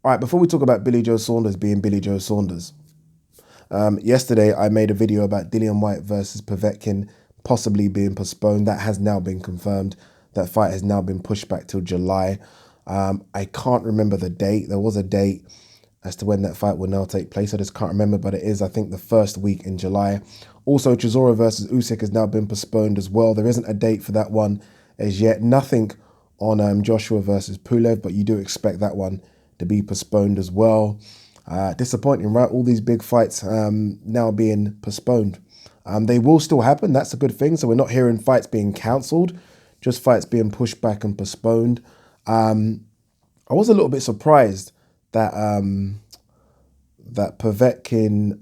All right, before we talk about Billy Joe Saunders being Billy Joe Saunders, yesterday I made a video about Dillian White versus Povetkin possibly being postponed. That has now been confirmed. That fight has now been pushed back till July. I can't remember the date. There was a date as to when that fight will now take place. I just can't remember, but it is, I think, the first week in July. Also, Chisora versus Usyk has now been postponed as well. There isn't a date for that one as yet. Nothing on Joshua versus Pulev, but you do expect that one to be postponed as well. Disappointing, right? All these big fights now being postponed. They will still happen. That's a good thing. So we're not hearing fights being cancelled, just fights being pushed back and postponed. I was a little bit surprised that that Povetkin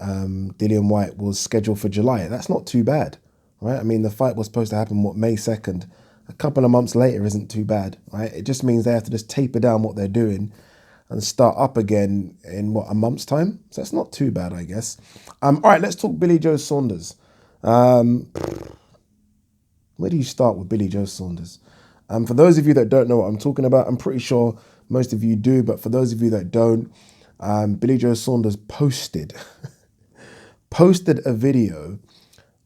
Dillian White was scheduled for July. That's not too bad, right? I mean, the fight was supposed to happen, May 2nd. A couple of months later isn't too bad, right? It just means they have to just taper down what they're doing and start up again in, a month's time? So that's not too bad, I guess. All right, let's talk Billy Joe Saunders. Where do you start with Billy Joe Saunders? For those of you that don't know what I'm talking about, I'm pretty sure most of you do, but for those of you that don't, Billy Joe Saunders posted a video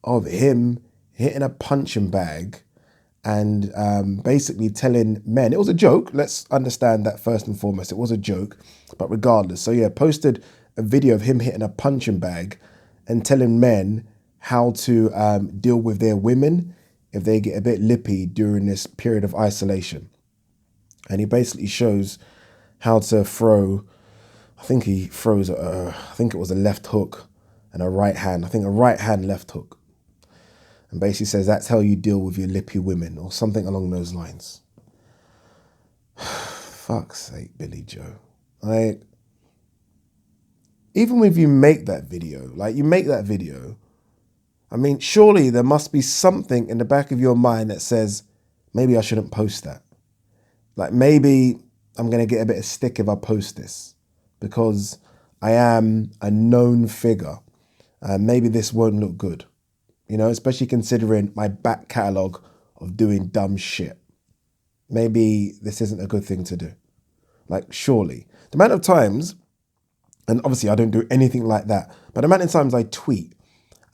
of him hitting a punching bag and basically telling men, it was a joke. Let's understand that first and foremost. It was a joke, but regardless. So yeah, posted a video of him hitting a punching bag and telling men how to deal with their women if they get a bit lippy during this period of isolation. And he basically shows how to throw, I think he throws, I think it was a left hook and a right hand. I think a right hand left hook. And basically says that's how you deal with your lippy women or something along those lines. Fuck's sake, Billy Joe. Like, even if you make that video, I mean, surely there must be something in the back of your mind that says, maybe I shouldn't post that. Like, maybe I'm going to get a bit of stick if I post this because I am a known figure. Maybe this won't look good. You know, especially considering my back catalogue of doing dumb shit. Maybe this isn't a good thing to do. Like, surely. The amount of times, and obviously I don't do anything like that, but the amount of times I tweet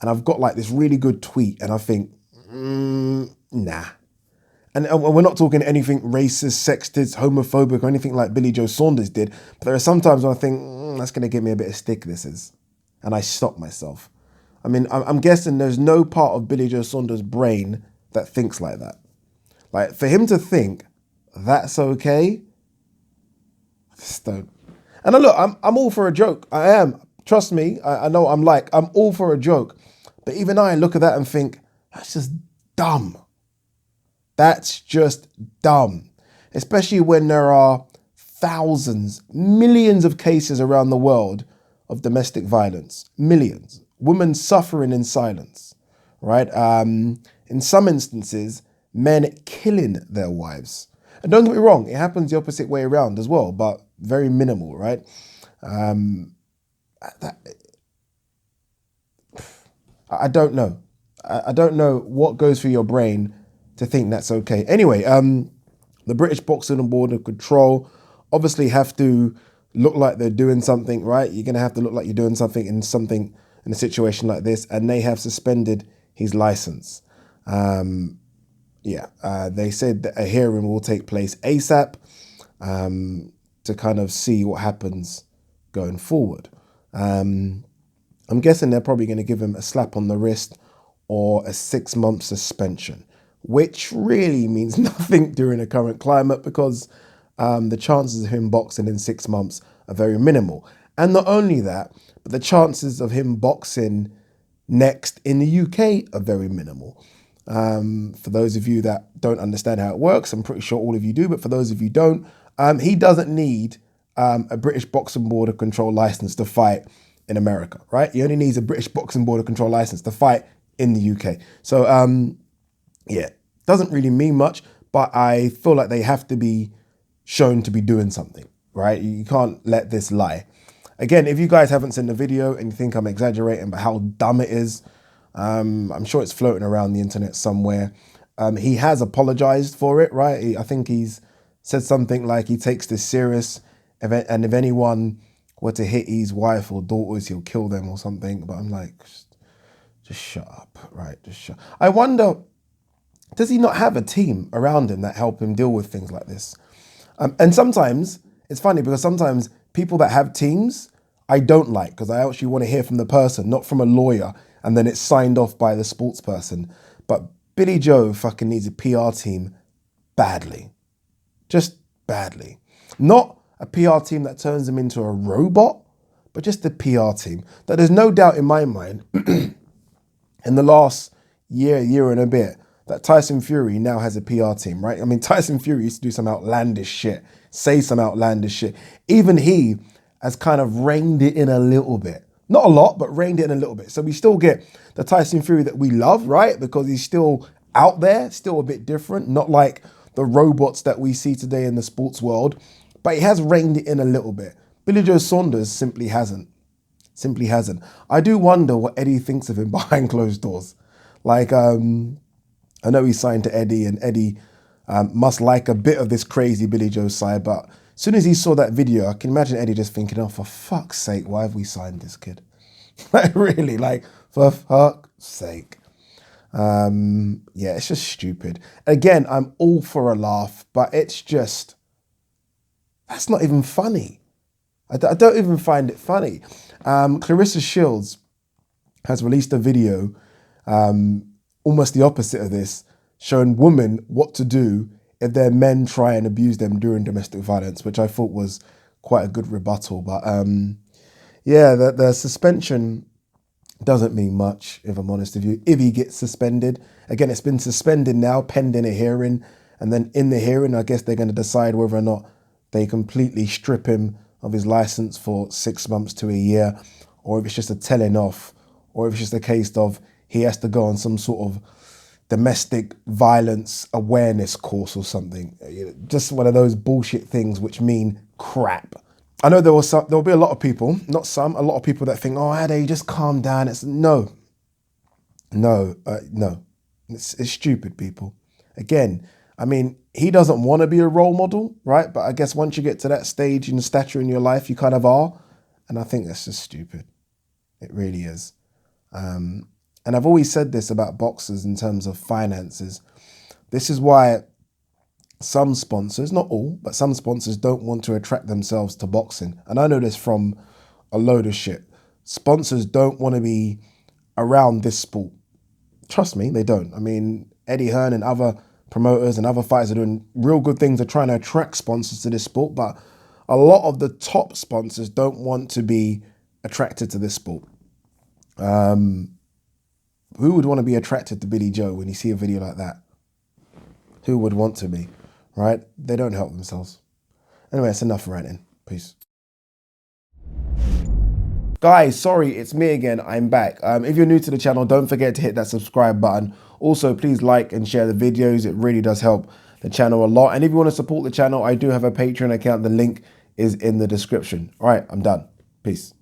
and I've got like this really good tweet and I think, nah. And we're not talking anything racist, sexist, homophobic or anything like Billy Joe Saunders did, but there are some times when I think, that's going to give me a bit of stick, this is. And I stop myself. I mean, I'm guessing there's no part of Billy Joe Saunders' brain that thinks like that. Like, for him to think that's okay, I just don't. And look, I'm all for a joke. I am. Trust me, I know what I'm like. I'm all for a joke. But even I look at that and think, that's just dumb. That's just dumb. Especially when there are thousands, millions of cases around the world of domestic violence. Millions. Women suffering in silence, right? In some instances, men killing their wives. And don't get me wrong, it happens the opposite way around as well, but very minimal, right? I don't know. I don't know what goes through your brain to think that's okay. Anyway, the British Boxing and Board of Control obviously have to look like they're doing something, right? You're going to have to look like you're doing something in a situation like this, and they have suspended his license. They said that a hearing will take place ASAP to kind of see what happens going forward. I'm guessing they're probably going to give him a slap on the wrist or a 6-month suspension, which really means nothing during the current climate because the chances of him boxing in 6 months are very minimal. And not only that, but the chances of him boxing next in the UK are very minimal. For those of you that don't understand how it works, I'm pretty sure all of you do, but for those of you who don't, he doesn't need a British Boxing Board of Control license to fight in America, right? He only needs a British Boxing Board of Control license to fight in the UK. So, doesn't really mean much, but I feel like they have to be shown to be doing something, right? You can't let this lie. Again, if you guys haven't seen the video and you think I'm exaggerating about how dumb it is, I'm sure it's floating around the internet somewhere. He has apologized for it, right? I think he's said something like he takes this serious And if anyone were to hit his wife or daughters, he'll kill them or something. But I'm like, just shut up, right? Just shut. I wonder, does he not have a team around him that help him deal with things like this? And sometimes it's funny because sometimes people that have teams, I don't like, because I actually want to hear from the person, not from a lawyer, and then it's signed off by the sports person. But Billy Joe fucking needs a PR team badly. Just badly. Not a PR team that turns him into a robot, but just a PR team. That there's no doubt in my mind, in the last year and a bit, that Tyson Fury now has a PR team, right? I mean, Tyson Fury used to do some outlandish shit, say some outlandish shit. Even he has kind of reined it in a little bit. Not a lot, but reined it in a little bit. So we still get the Tyson Fury that we love, right? Because he's still out there, still a bit different, not like the robots that we see today in the sports world, but he has reined it in a little bit. Billy Joe Saunders simply hasn't. Simply hasn't. I do wonder what Eddie thinks of him behind closed doors. Like, I know he signed to Eddie, and Eddie must like a bit of this crazy Billy Joe side, but as soon as he saw that video, I can imagine Eddie just thinking, oh, for fuck's sake, why have we signed this kid? Like, really, like, for fuck's sake. Yeah, it's just stupid. Again, I'm all for a laugh, but it's just, that's not even funny. I don't even find it funny. Clarissa Shields has released a video, almost the opposite of this, showing women what to do if their men try and abuse them during domestic violence, which I thought was quite a good rebuttal. But yeah, the suspension doesn't mean much, if I'm honest with you, if he gets suspended. Again, it's been suspended now, pending a hearing. And then in the hearing, I guess they're going to decide whether or not they completely strip him of his license for 6 months to a year, or if it's just a telling off, or if it's just a case of he has to go on some sort of domestic violence awareness course or something. Just one of those bullshit things which mean crap. I know there'll be a lot of people, not some, a lot of people that think, oh, Ade, just calm down. It's no. It's stupid, people. Again, I mean, he doesn't want to be a role model, right? But I guess once you get to that stage in the stature in your life, you kind of are. And I think that's just stupid. It really is. And I've always said this about boxers in terms of finances. This is why some sponsors, not all, but some sponsors don't want to attract themselves to boxing. And I know this from a load of shit. Sponsors don't want to be around this sport. Trust me, they don't. I mean, Eddie Hearn and other promoters and other fighters are doing real good things. They're trying to attract sponsors to this sport, but a lot of the top sponsors don't want to be attracted to this sport. Who would want to be attracted to Billy Joe when you see a video like that? Who would want to be, right? They don't help themselves. Anyway, it's enough ranting. Peace. Guys, sorry, it's me again. I'm back. If you're new to the channel, don't forget to hit that subscribe button. Also, please like and share the videos. It really does help the channel a lot. And if you want to support the channel, I do have a Patreon account. The link is in the description. All right, I'm done. Peace.